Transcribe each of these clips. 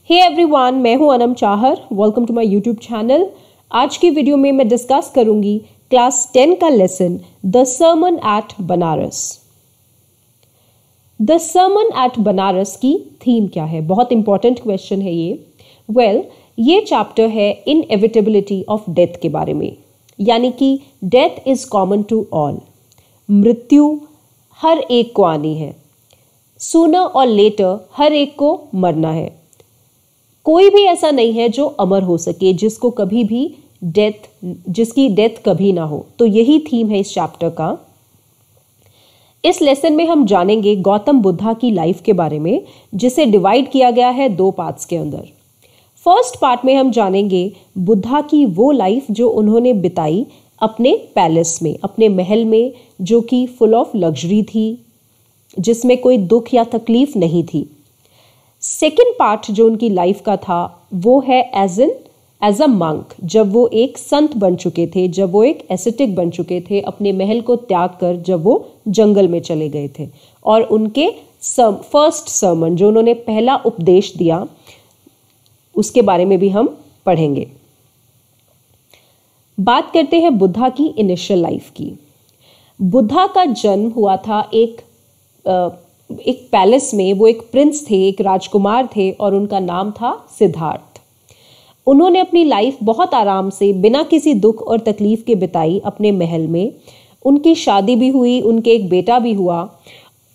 हे everyone, मैं हूं Anam Chahar. Welcome to my YouTube channel. आज की वीडियो में मैं डिस्कस करूंगी क्लास 10 का lesson the sermon at Banaras. The sermon at Banaras की थीम क्या है? बहुत इंपॉर्टेंट क्वेश्चन है ये। ये चैप्टर है इनएविटेबिलिटी ऑफ डेथ के बारे में, यानी कि death is common to all. मृत्यु हर एक को आनी है, सूनर और लेटर हर एक को मरना है। कोई भी ऐसा नहीं है जो अमर हो सके, जिसको कभी भी जिसकी डेथ कभी ना हो। तो यही थीम है इस चैप्टर का। इस लेसन में हम जानेंगे गौतम बुद्धा की लाइफ के बारे में, जिसे डिवाइड किया गया है 2 पार्ट्स के अंदर। फर्स्ट पार्ट में हम जानेंगे बुद्धा की वो लाइफ जो उन्होंने बिताई अपने पैलेस में, अपने महल में, जो कि फुल ऑफ लग्जरी थी, जिसमें कोई दुख या तकलीफ नहीं थी। सेकेंड पार्ट जो उनकी लाइफ का था वो है एज अ मंक, जब वो एक संत बन चुके थे, जब वो एक एसेटिक बन चुके थे, अपने महल को त्याग कर जब वो जंगल में चले गए थे। और उनके फर्स्ट सर्मन जो उन्होंने पहला उपदेश दिया, उसके बारे में भी हम पढ़ेंगे। बात करते हैं बुद्धा की इनिशियल लाइफ की। बुद्धा का जन्म हुआ था एक पैलेस में। वो एक प्रिंस थे, एक राजकुमार थे, और उनका नाम था सिद्धार्थ। उन्होंने अपनी लाइफ बहुत आराम से, बिना किसी दुख और तकलीफ के बिताई अपने महल में। उनकी शादी भी हुई, उनके एक बेटा भी हुआ।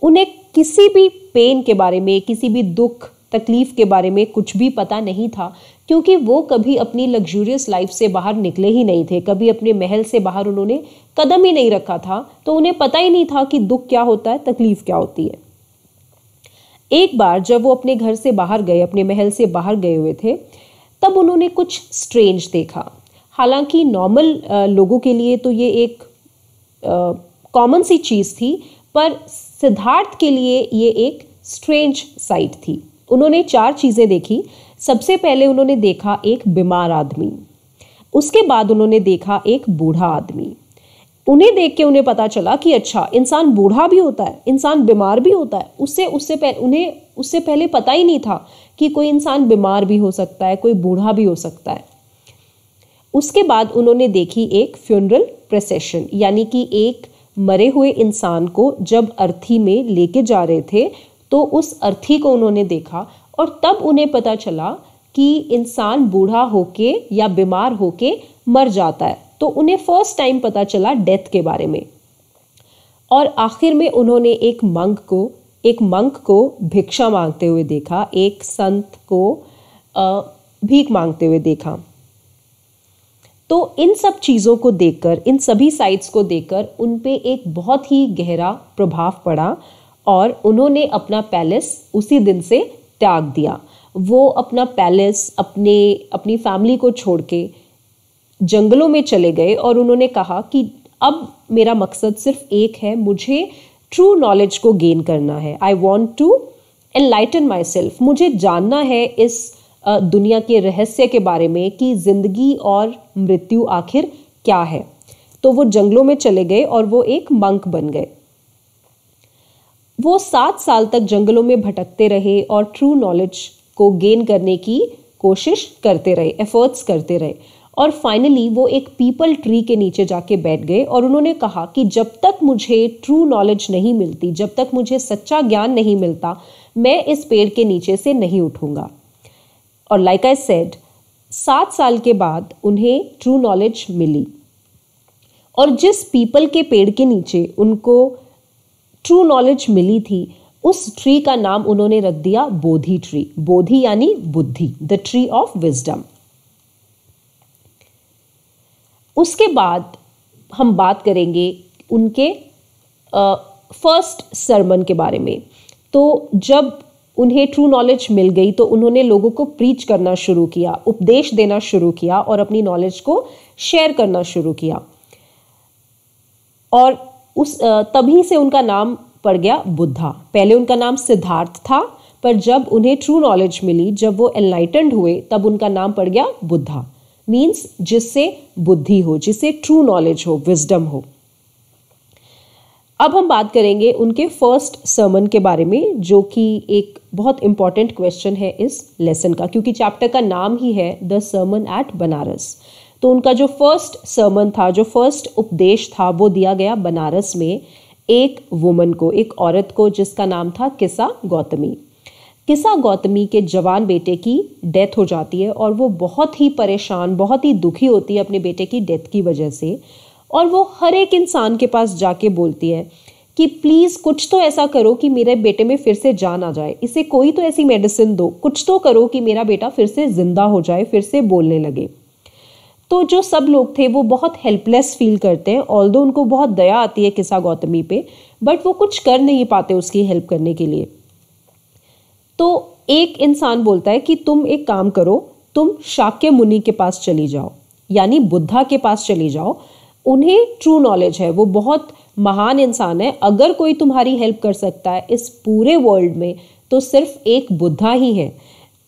उन्हें किसी भी पेन के बारे में, किसी भी दुख तकलीफ के बारे में कुछ भी पता नहीं था, क्योंकि वो कभी अपनी लग्जूरियस लाइफ से बाहर निकले ही नहीं थे। कभी अपने महल से बाहर उन्होंने कदम ही नहीं रखा था, तो उन्हें पता ही नहीं था कि दुख क्या होता है, तकलीफ क्या होती है। एक बार जब वो अपने घर से बाहर गए, अपने महल से बाहर गए हुए थे, तब उन्होंने कुछ स्ट्रेंज देखा। हालांकि नॉर्मल लोगों के लिए तो ये एक कॉमन सी चीज थी, पर सिद्धार्थ के लिए ये एक स्ट्रेंज साइट थी। उन्होंने 4 चीजें देखी। सबसे पहले उन्होंने देखा एक बीमार आदमी, उसके बाद उन्होंने देखा एक बूढ़ा आदमी। उन्हें देख के उन्हें पता चला कि अच्छा, इंसान बूढ़ा भी होता है, इंसान बीमार भी होता है। उन्हें उससे पहले पता ही नहीं था कि कोई इंसान बीमार भी हो सकता है, कोई बूढ़ा भी हो सकता है। उसके बाद उन्होंने देखी एक फ्यूनरल प्रोसेशन, यानी कि एक मरे हुए इंसान को जब अर्थी में लेके जा रहे थे, तो उस अर्थी को उन्होंने देखा। और तब उन्हें पता चला कि इंसान बूढ़ा होके या बीमार होके मर जाता है। तो उन्हें फर्स्ट टाइम पता चला डेथ के बारे में। और आखिर में उन्होंने एक मंक को भिक्षा मांगते हुए देखा, एक संत को भीख मांगते हुए देखा। तो इन सब चीज़ों को देखकर, इन सभी साइट्स को देखकर उन पे एक बहुत ही गहरा प्रभाव पड़ा, और उन्होंने अपना पैलेस उसी दिन से त्याग दिया। वो अपना पैलेस, अपनी फैमिली को छोड़ के जंगलों में चले गए, और उन्होंने कहा कि अब मेरा मकसद सिर्फ एक है, मुझे ट्रू नॉलेज को गेन करना है। I want to enlighten my सेल्फ। मुझे जानना है इस दुनिया के रहस्य के बारे में कि जिंदगी और मृत्यु आखिर क्या है। तो वो जंगलों में चले गए और वो एक मंक बन गए। वो 7 साल तक जंगलों में भटकते रहे और ट्रू नॉलेज को गेन करने की कोशिश करते रहे, एफर्ट्स करते रहे। और फाइनली वो एक पीपल ट्री के नीचे जाके बैठ गए, और उन्होंने कहा कि जब तक मुझे ट्रू नॉलेज नहीं मिलती, जब तक मुझे सच्चा ज्ञान नहीं मिलता, मैं इस पेड़ के नीचे से नहीं उठूंगा। और लाइक आई सेड, 7 साल के बाद उन्हें ट्रू नॉलेज मिली, और जिस पीपल के पेड़ के नीचे उनको ट्रू नॉलेज मिली थी, उस ट्री का नाम उन्होंने रख दिया बोधि ट्री। बोधि यानी बुद्धि, द ट्री ऑफ विजडम। उसके बाद हम बात करेंगे उनके फर्स्ट सरमन के बारे में। तो जब उन्हें ट्रू नॉलेज मिल गई, तो उन्होंने लोगों को प्रीच करना शुरू किया, उपदेश देना शुरू किया, और अपनी नॉलेज को शेयर करना शुरू किया। और तभी से उनका नाम पड़ गया बुद्धा। पहले उनका नाम सिद्धार्थ था, पर जब उन्हें ट्रू नॉलेज मिली, जब वो एनलाइटेंड हुए, तब उनका नाम पड़ गया बुद्धा। मीन्स जिससे बुद्धि हो, जिससे ट्रू नॉलेज हो, विजडम हो। अब हम बात करेंगे उनके फर्स्ट सर्मन के बारे में, जो कि एक बहुत इंपॉर्टेंट क्वेश्चन है इस लेसन का, क्योंकि चैप्टर का नाम ही है द सर्मन एट बनारस। तो उनका जो फर्स्ट सर्मन था, जो फर्स्ट उपदेश था, वो दिया गया बनारस में एक वुमन को, एक औरत को, जिसका नाम था किस्सा गौतमी। किस्सा गौतमी के जवान बेटे की डेथ हो जाती है और वो बहुत ही परेशान, बहुत ही दुखी होती है अपने बेटे की डेथ की वजह से। और वो हर एक इंसान के पास जाके बोलती है कि प्लीज़ कुछ तो ऐसा करो कि मेरे बेटे में फिर से जान आ जाए, इसे कोई तो ऐसी मेडिसिन दो, कुछ तो करो कि मेरा बेटा फिर से जिंदा हो जाए, फिर से बोलने लगे। तो जो सब लोग थे वो बहुत हेल्पलेस फील करते हैं, ऑल्दो उनको बहुत दया आती है किस्सा गौतमी पे, बट वो कुछ कर नहीं पाते उसकी हेल्प करने के लिए। तो एक इंसान बोलता है कि तुम एक काम करो, तुम शाक्य मुनि के पास चली जाओ, यानी बुद्धा के पास चली जाओ। उन्हें ट्रू नॉलेज है, वो बहुत महान इंसान है। अगर कोई तुम्हारी हेल्प कर सकता है इस पूरे वर्ल्ड में तो सिर्फ एक बुद्धा ही है।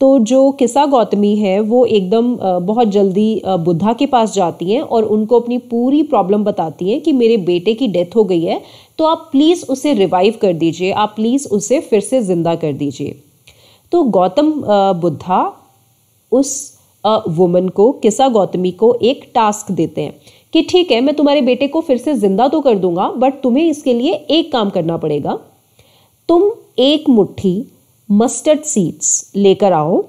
तो जो किस्सा गौतमी है वो एकदम बहुत जल्दी बुद्धा के पास जाती हैं और उनको अपनी पूरी प्रॉब्लम बताती हैं कि मेरे बेटे की डेथ हो गई है, तो आप प्लीज़ उसे रिवाइव कर दीजिए, आप प्लीज़ उसे फिर से जिंदा कर दीजिए। तो गौतम बुद्धा उस वुमन को, किस्सा गौतमी को एक टास्क देते हैं कि ठीक है, मैं तुम्हारे बेटे को फिर से जिंदा तो कर दूंगा, बट तुम्हें इसके लिए एक काम करना पड़ेगा। तुम एक मुट्ठी मस्टर्ड सीड्स लेकर आओ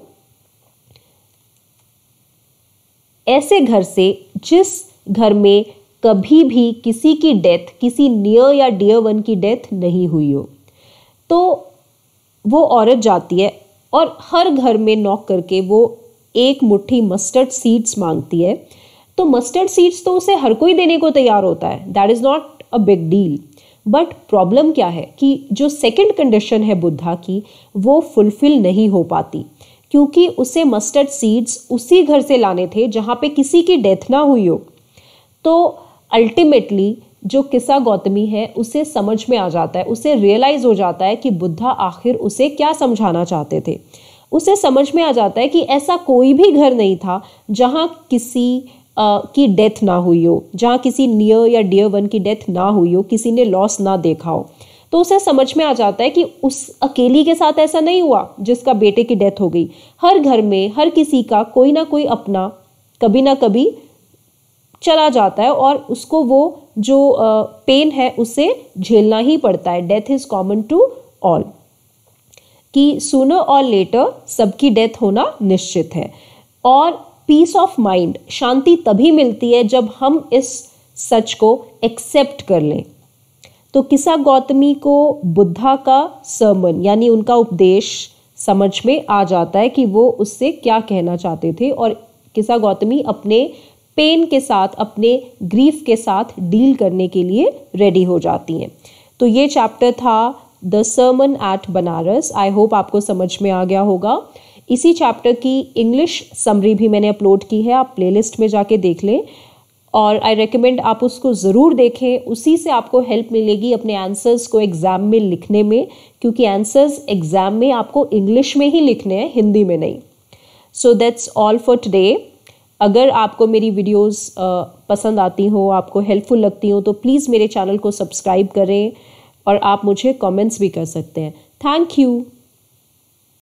ऐसे घर से जिस घर में कभी भी किसी की डेथ, किसी नियर या डियर वन की डेथ नहीं हुई हो। तो वो औरत जाती है और हर घर में नॉक करके वो एक मुट्ठी मस्टर्ड सीड्स मांगती है। तो मस्टर्ड सीड्स तो उसे हर कोई देने को तैयार होता है, that is not a big deal. But problem क्या है कि जो सेकंड कंडीशन है बुद्धा की, वो फुलफिल नहीं हो पाती, क्योंकि उसे मस्टर्ड सीड्स उसी घर से लाने थे जहाँ पे किसी की डेथ ना हुई हो। तो अल्टीमेटली जो किस्सा गौतमी है उसे समझ में आ जाता है, उसे रियलाइज हो जाता है कि बुद्धा आखिर उसे क्या समझाना चाहते थे। उसे समझ में आ जाता है कि ऐसा कोई भी घर नहीं था जहाँ किसी की डेथ ना हुई हो, जहाँ किसी नियर या डियर वन की डेथ ना हुई हो, किसी ने लॉस ना देखा हो। तो उसे समझ में आ जाता है कि उस अकेली के साथ ऐसा नहीं हुआ जिसका बेटे की डेथ हो गई। हर घर में हर किसी का कोई ना कोई अपना कभी ना कभी चला जाता है और उसको वो जो पेन है उसे झेलना ही पड़ता है। Death is common to all, कि सूनर और लेटर सबकी डेथ होना निश्चित है। और पीस ऑफ माइंड, शांति तभी मिलती है जब हम इस सच को एक्सेप्ट कर लें। तो किस्सा गौतमी को बुद्धा का सर्मन यानी उनका उपदेश समझ में आ जाता है कि वो उससे क्या कहना चाहते थे, और किस्सा गौतमी अपने पेन के साथ, अपने ग्रीफ के साथ डील करने के लिए रेडी हो जाती हैं। तो ये चैप्टर था the sermon at Banaras. I hope आपको समझ में आ गया होगा। इसी चैप्टर की इंग्लिश समरी भी मैंने अपलोड की है, आप प्लेलिस्ट में जाके देख लें, और आई रेकमेंड आप उसको ज़रूर देखें। उसी से आपको हेल्प मिलेगी अपने आंसर्स को एग्ज़ाम में लिखने में, क्योंकि आंसर्स एग्ज़ाम में आपको इंग्लिश में ही लिखने हैं, हिंदी में नहीं। So that's all for today. अगर आपको मेरी वीडियोस पसंद आती हो, आपको हेल्पफुल लगती हो, तो प्लीज़ मेरे चैनल को सब्सक्राइब करें और आप मुझे कमेंट्स भी कर सकते हैं। Thank you.